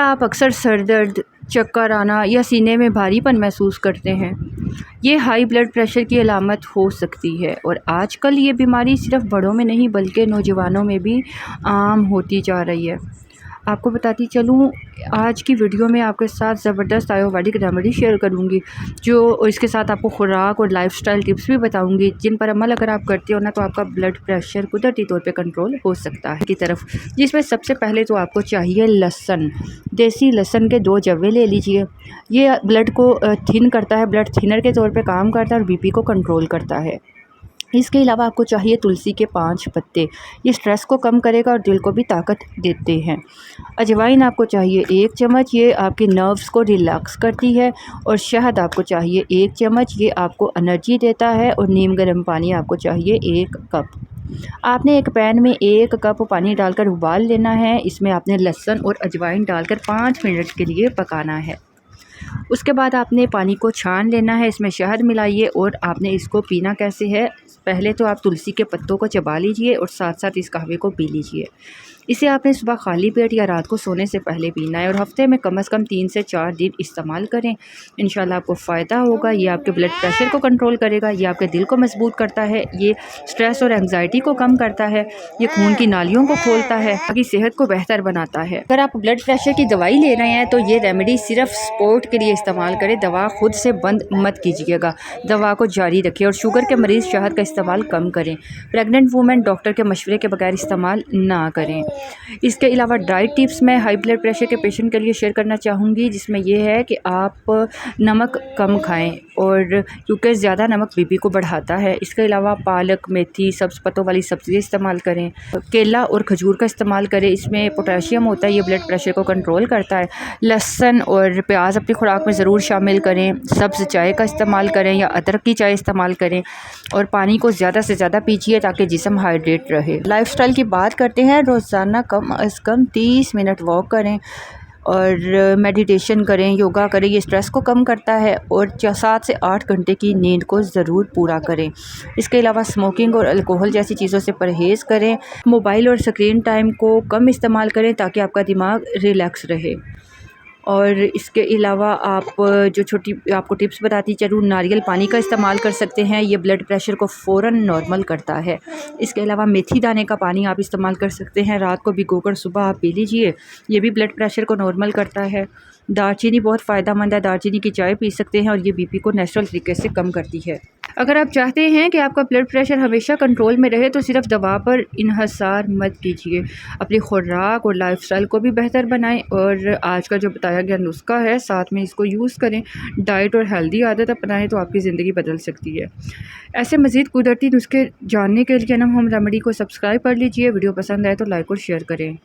क्या आप अक्सर सर दर्द, चक्कर आना या सीने में भारीपन महसूस करते हैं? ये हाई ब्लड प्रेशर की अलामत हो सकती है और आजकल ये बीमारी सिर्फ बड़ों में नहीं बल्कि नौजवानों में भी आम होती जा रही है। आपको बताती चलूँ, आज की वीडियो में आपके साथ ज़बरदस्त आयुर्वेदिक रेमेडी शेयर करूँगी, जो इसके साथ आपको खुराक और लाइफस्टाइल टिप्स भी बताऊँगी, जिन पर अमल अगर आप करते हो ना तो आपका ब्लड प्रेशर कुदरती तौर पे कंट्रोल हो सकता है की तरफ। जिसमें सबसे पहले तो आपको चाहिए लहसुन। देसी लहसुन के 2 जव्वे ले लीजिए। ये ब्लड को थिन करता है, ब्लड थिनर के तौर पर काम करता है और बीपी को कंट्रोल करता है। इसके अलावा आपको चाहिए तुलसी के 5 पत्ते। ये स्ट्रेस को कम करेगा और दिल को भी ताकत देते हैं। अजवाइन आपको चाहिए 1 चम्मच, ये आपके नर्व्स को रिलैक्स करती है। और शहद आपको चाहिए 1 चम्मच, ये आपको एनर्जी देता है। और नीम गर्म पानी आपको चाहिए 1 कप। आपने एक पैन में 1 कप पानी डालकर उबाल लेना है। इसमें आपने लहसुन और अजवाइन डालकर 5 मिनट के लिए पकाना है। उसके बाद आपने पानी को छान लेना है, इसमें शहद मिलाइए और आपने इसको पीना कैसे है, पहले तो आप तुलसी के पत्तों को चबा लीजिए और साथ साथ इस कहवे को पी लीजिए। इसे आपने सुबह खाली पेट या रात को सोने से पहले पीना है और हफ्ते में कम से कम 3 से 4 दिन इस्तेमाल करें। इंशाल्लाह आपको फ़ायदा होगा। ये आपके ब्लड प्रेशर को कंट्रोल करेगा, ये आपके दिल को मजबूत करता है, ये स्ट्रेस और एंग्जाइटी को कम करता है, ये खून की नालियों को खोलता है, आपकी सेहत को बेहतर बनाता है। अगर आप ब्लड प्रेशर की दवाई ले रहे हैं तो ये रेमेडी सिर्फ स्पोर्ट के लिए इस्तेमाल करें, दवा खुद से बंद मत कीजिएगा, दवा को जारी रखें। और शुगर के मरीज़ शहद का इस्तेमाल कम करें। प्रेग्नेंट वूमेन डॉक्टर के मशवरे के बगैर इस्तेमाल ना करें। इसके अलावा डाइट टिप्स मैं हाई ब्लड प्रेशर के पेशेंट के लिए शेयर करना चाहूँगी, जिसमें यह है कि आप नमक कम खाएं और क्योंकि ज़्यादा नमक बीपी को बढ़ाता है। इसके अलावा पालक, मेथी, सब्ज़ पत्तों वाली सब्ज़ियाँ इस्तेमाल करें। केला और खजूर का इस्तेमाल करें, इसमें पोटेशियम होता है, ये ब्लड प्रेशर को कंट्रोल करता है। लहसुन और प्याज अपनी खुराक में ज़रूर शामिल करें। सब्ज़ चाय का इस्तेमाल करें या अदरक की चाय इस्तेमाल करें और पानी को ज़्यादा से ज़्यादा पीजिए ताकि जिस्म हाइड्रेट रहे। लाइफस्टाइल की बात करते हैं, रोज़ाना कम अज़ कम 30 मिनट वॉक करें और मेडिटेशन करें, योगा करें, ये स्ट्रेस को कम करता है। और 7 से 8 घंटे की नींद को ज़रूर पूरा करें। इसके अलावा स्मोकिंग और अल्कोहल जैसी चीज़ों से परहेज़ करें। मोबाइल और स्क्रीन टाइम को कम इस्तेमाल करें ताकि आपका दिमाग रिलैक्स रहे। और इसके अलावा आप जो छोटी आपको टिप्स बताती चलूँ, नारियल पानी का इस्तेमाल कर सकते हैं, ये ब्लड प्रेशर को फ़ौरन नॉर्मल करता है। इसके अलावा मेथी दाने का पानी आप इस्तेमाल कर सकते हैं, रात को भिगोकर सुबह आप पी लीजिए, ये भी ब्लड प्रेशर को नॉर्मल करता है। दालचीनी बहुत फ़ायदेमंद है, दालचीनी की चाय पी सकते हैं और ये बीपी को नेचुरल तरीके से कम करती है। अगर आप चाहते हैं कि आपका ब्लड प्रेशर हमेशा कंट्रोल में रहे तो सिर्फ दवा पर इन्हसार मत कीजिए, अपनी खुराक और लाइफस्टाइल को भी बेहतर बनाएं और आज का जो बताया गया नुस्खा है साथ में इसको यूज़ करें। डाइट और हेल्दी आदत अपनाएं तो आपकी ज़िंदगी बदल सकती है। ऐसे मज़ीद कुदरती नुस्खे जानने के लिए हम रेमेडी को सब्सक्राइब कर लीजिए। वीडियो पसंद आए तो लाइक और शेयर करें।